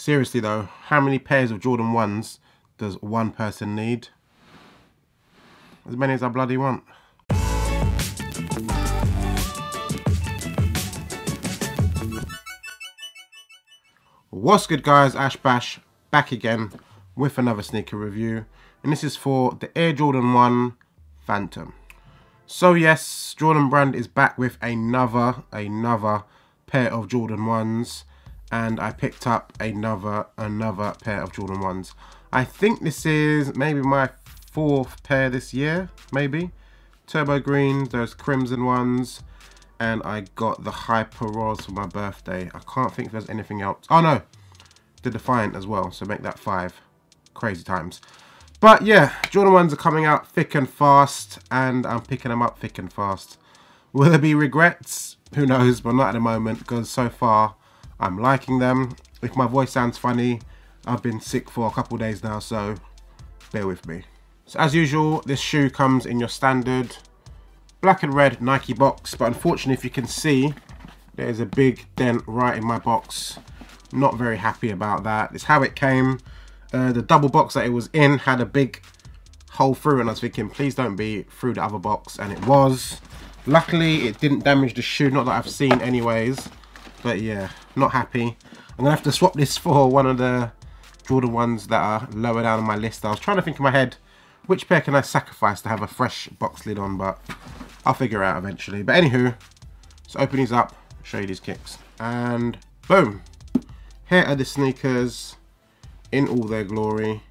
Seriously though, how many pairs of Jordan 1s does one person need? As many as I bloody want. What's good guys, Ash Bash back again with another sneaker review, and this is for the Air Jordan 1 Phantom. So yes, Jordan Brand is back with another pair of Jordan 1s, and I picked up another pair of Jordan 1s. I think this is maybe my 4th pair this year, maybe. Turbo green, those crimson ones, and I got the Hyper Raws for my birthday. I can't think if there's anything else. Oh no, the Defiant as well, so make that 5. Crazy times. But yeah, Jordan 1s are coming out thick and fast, and I'm picking them up thick and fast. Will there be regrets? Who knows, but not at the moment, because so far I'm liking them. If my voice sounds funny, I've been sick for a couple of days now, so bear with me. So as usual, this shoe comes in your standard black and red Nike box, but unfortunately, if you can see, there is a big dent right in my box. Not very happy about that. It's how it came. The double box that it was in had a big hole through it, and I was thinking, please don't be through the other box, and it was. Luckily, it didn't damage the shoe, not that I've seen anyways. But yeah, not happy. I'm gonna have to swap this for one of the Jordan 1s that are lower down on my list. I was trying to think in my head, which pair can I sacrifice to have a fresh box lid on, but I'll figure it out eventually. But anywho, let's open these up, show you these kicks, and boom. Here are the sneakers in all their glory.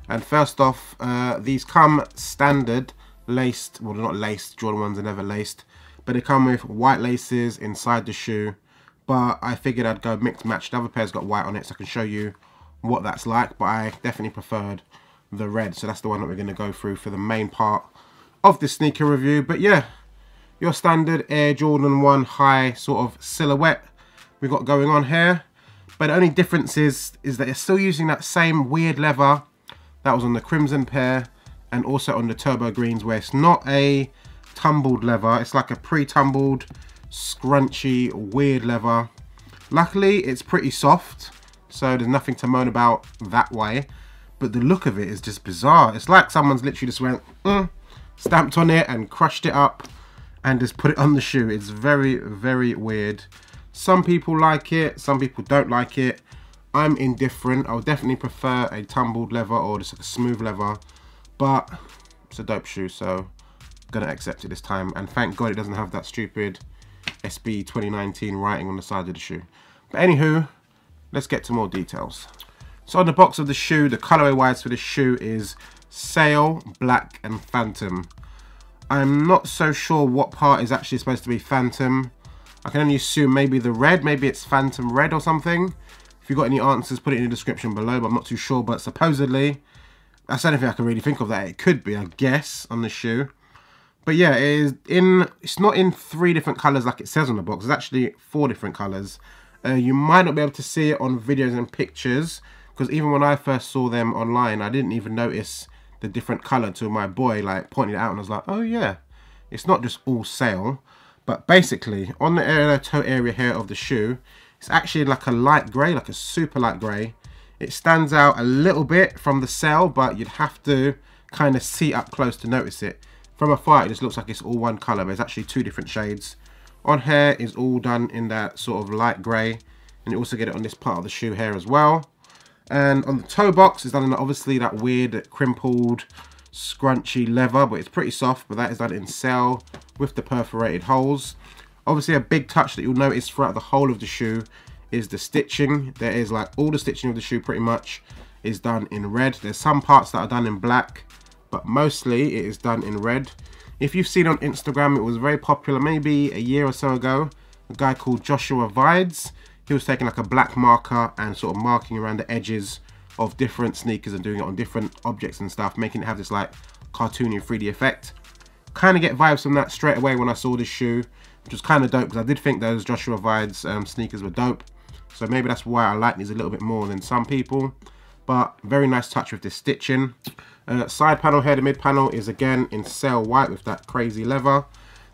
And first off, these come standard laced. Well, they're not laced, Jordan 1s are never laced, but they come with white laces inside the shoe. But I figured I'd go mix match. The other pair's got white on it, so I can show you what that's like, but I definitely preferred the red, so that's the one that we're going to go through for the main part of this sneaker review. But yeah, your standard Air Jordan 1 high sort of silhouette we've got going on here. But the only difference is that you're still using that same weird leather that was on the crimson pair and also on the turbo greens, where it's not a tumbled leather, it's like a pre-tumbled scrunchy weird leather. Luckily it's pretty soft, so there's nothing to moan about that way, but the look of it is just bizarre. It's like someone's literally just went stamped on it and crushed it up and just put it on the shoe. It's very weird. Some people like it, some people don't like it. I'm indifferent. I would definitely prefer a tumbled leather or just like a smooth leather, but it's a dope shoe, so I'm gonna accept it this time. And thank God it doesn't have that stupid SB 2019 writing on the side of the shoe. But anywho, let's get to more details. So on the box of the shoe, the colorway wise for this shoe is Sail, Black and Phantom. I'm not so sure what part is actually supposed to be Phantom. I can only assume maybe the red, maybe it's Phantom Red or something. If you've got any answers, put it in the description below, but I'm not too sure. But supposedly, that's the only thing I can really think of that it could be, I guess, on the shoe. But yeah, it's not in 3 different colours like it says on the box. It's actually 4 different colours. You might not be able to see it on videos and pictures, because even when I first saw them online, I didn't even notice the different colour till my boy like pointed it out, and I was like, oh yeah, it's not just all Sail. But basically, on the toe area here of the shoe, it's actually like a light grey, like a super light grey. It stands out a little bit from the Sail, but you'd have to kind of see up close to notice it. From afar, it just looks like it's all one colour, but it's actually 2 different shades. On here is all done in that sort of light grey, and you also get it on this part of the shoe here as well. And on the toe box, it's done in obviously that weird crimpled, scrunchy leather, but it's pretty soft. But that is done in Sail with the perforated holes. Obviously, a big touch that you'll notice throughout the whole of the shoe is the stitching. There is like all the stitching of the shoe pretty much is done in red. There's some parts that are done in black, but mostly it is done in red. If you've seen on Instagram, it was very popular maybe a year or so ago. A guy called Joshua Vides, he was taking like a black marker and sort of marking around the edges of different sneakers and doing it on different objects and stuff, making it have this like cartoony 3D effect. Kind of get vibes from that straight away when I saw this shoe, which was kind of dope, because I did think those Joshua Vides sneakers were dope. So maybe that's why I like these a little bit more than some people. But very nice touch with this stitching. Side panel here, the mid panel is again in Sail white with that crazy leather.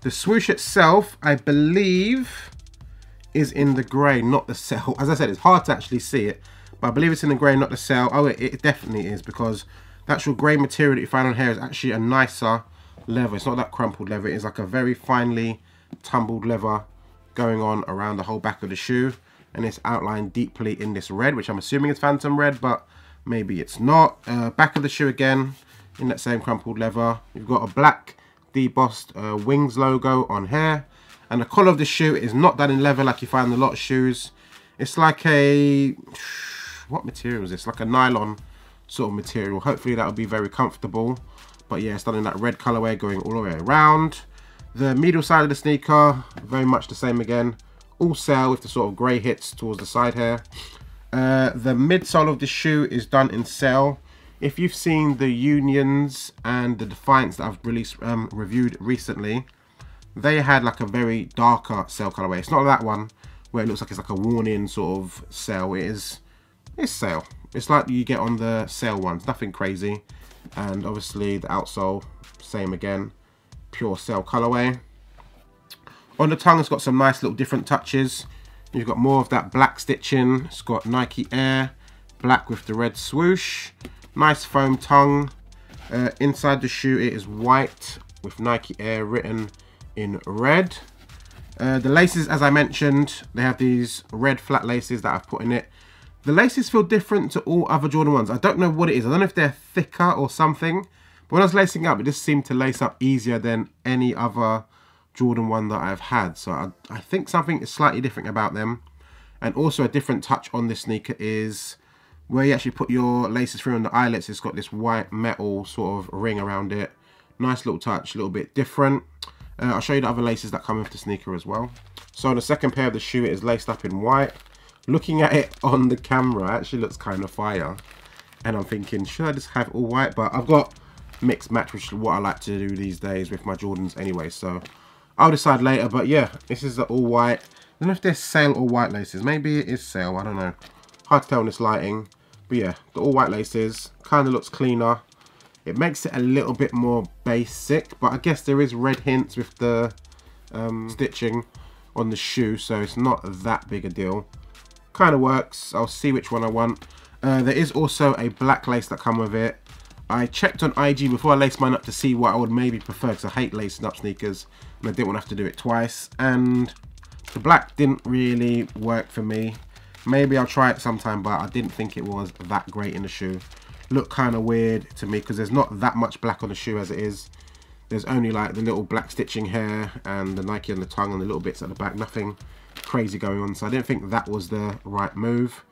The swoosh itself, I believe, is in the grey, not the Sail. As I said, it's hard to actually see it, but I believe it's in the grey, not the sale. Oh, it definitely is, because the actual grey material that you find on here is actually a nicer leather. It's not that crumpled leather. It's like a very finely tumbled leather going on around the whole back of the shoe, and it's outlined deeply in this red, which I'm assuming is Phantom red, but maybe it's not. Back of the shoe again in that same crumpled leather. You've got a black debossed wings logo on here, and the collar of the shoe is not done in leather like you find in a lot of shoes. It's like a, what material is this? Like a nylon sort of material. Hopefully that will be very comfortable. But yeah, it's done in that red colorway going all the way around. The medial side of the sneaker, very much the same again. All sale with the sort of grey hits towards the side here. The midsole of the shoe is done in cell. If you've seen the Unions and the Defiance that I've released, reviewed recently, they had like a very darker cell colorway. It's not that one where it looks like it's like a worn-in sort of cell. It's cell. It's like you get on the sale ones, nothing crazy. And obviously the outsole, same again, pure cell colorway. On the tongue, it's got some nice little different touches. You've got more of that black stitching. It's got Nike Air, black with the red swoosh. Nice foam tongue. Inside the shoe, it is white with Nike Air written in red. The laces, as I mentioned, they have these red flat laces that I've put in it. The laces feel different to all other Jordan 1s. I don't know what it is. I don't know if they're thicker or something. But when I was lacing up, it just seemed to lace up easier than any other Jordan 1 that I've had. So I think something is slightly different about them. And also a different touch on this sneaker is where you actually put your laces through on the eyelets. It's got this white metal sort of ring around it. Nice little touch, a little bit different. I'll show you the other laces that come with the sneaker as well. So the second pair of the shoe, it is laced up in white. Looking at it on the camera, it actually looks kind of fire. And I'm thinking, should I just have all white? But I've got mixed match, which is what I like to do these days with my Jordans anyway. So I'll decide later. But yeah, this is the all white. I don't know if they're sale or white laces. Maybe it is sale, I don't know. Hard to tell in this lighting. But yeah, the all white laces kind of looks cleaner. It makes it a little bit more basic, but I guess there is red hints with the stitching on the shoe, so it's not that big a deal. Kind of works. I'll see which one I want. There is also a black lace that come with it. I checked on IG before I laced mine up to see what I would maybe prefer, because I hate lacing up sneakers and I didn't want to have to do it twice, and the black didn't really work for me. Maybe I'll try it sometime, but I didn't think it was that great in the shoe. Looked kind of weird to me because there's not that much black on the shoe as it is. There's only like the little black stitching here and the Nike on the tongue and the little bits at the back. Nothing crazy going on, so I didn't think that was the right move.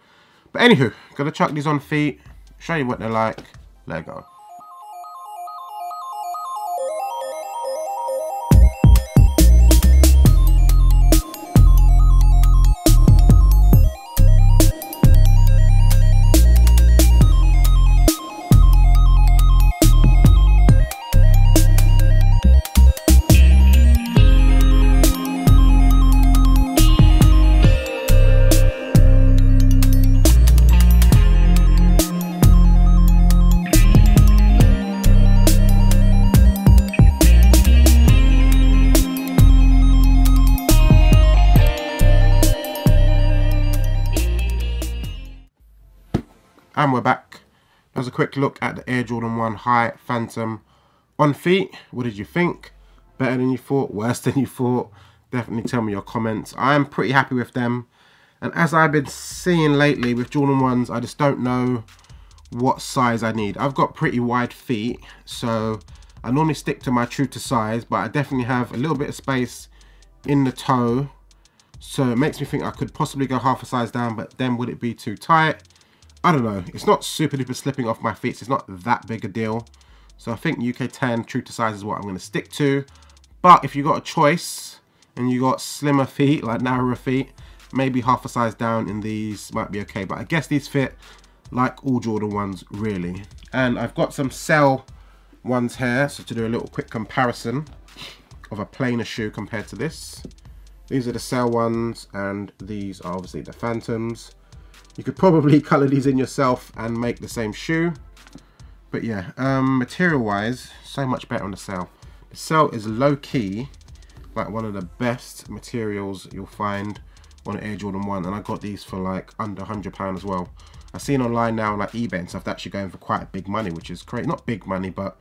But anywho, gonna chuck these on feet, show you what they're like. Let go. And we're back. That was a quick look at the Air Jordan 1 High Phantom on feet. What did you think? Better than you thought? Worse than you thought? Definitely tell me your comments. I'm pretty happy with them. And as I've been seeing lately with Jordan 1s, I just don't know what size I need. I've got pretty wide feet, so I normally stick to my true to size, but I definitely have a little bit of space in the toe. So it makes me think I could possibly go half a size down, but then would it be too tight? I don't know. It's not super duper slipping off my feet, so it's not that big a deal. So I think UK 10 true to size is what I'm going to stick to. But if you got a choice and you got slimmer feet, like narrower feet, maybe half a size down in these might be okay. But I guess these fit like all Jordan 1s really. And I've got some Cell ones here, so to do a little quick comparison of a plainer shoe compared to this. These are the Cell ones, and these are obviously the Phantoms. You could probably colour these in yourself and make the same shoe. But yeah, material wise, so much better on the Cell. The Cell is low key, like one of the best materials you'll find on an Air Jordan 1. And I got these for like under £100 as well. I've seen online now, like eBay and stuff, they're actually going for quite big money, which is crazy. Not big money, but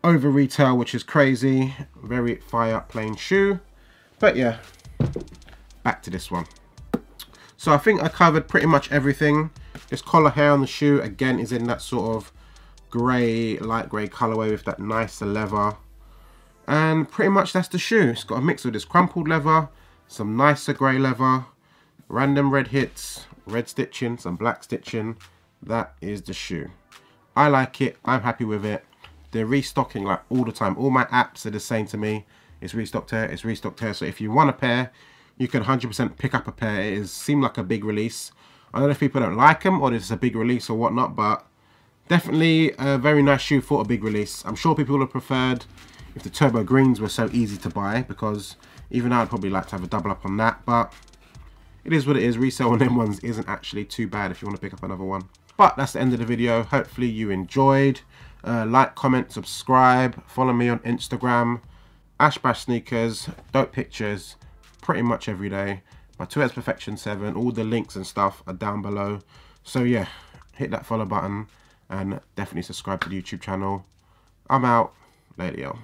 over retail, which is crazy. Very fire up plain shoe. But yeah, back to this one. So I think I covered pretty much everything. This collar here on the shoe, again, is in that sort of grey, light grey colorway with that nicer leather. And pretty much that's the shoe. It's got a mix of this crumpled leather, some nicer grey leather, random red hits, red stitching, some black stitching. That is the shoe. I like it. I'm happy with it. They're restocking like all the time. All my apps are the same to me. It's restocked here, it's restocked here. So if you want a pair, you can 100% pick up a pair. It seemed like a big release. I don't know if people don't like them or this is a big release or whatnot, but definitely a very nice shoe for a big release. I'm sure people would have preferred if the turbo greens were so easy to buy, because even I'd probably like to have a double up on that, but it is what it is. Resale on them ones isn't actually too bad if you want to pick up another one. But that's the end of the video. Hopefully you enjoyed. Like, comment, subscribe, follow me on Instagram, Ashbash Sneakers, dope pictures, pretty much every day. My 2S Perfection 7, all the links and stuff are down below. So yeah, hit that follow button and definitely subscribe to the YouTube channel. I'm out. Later, y'all.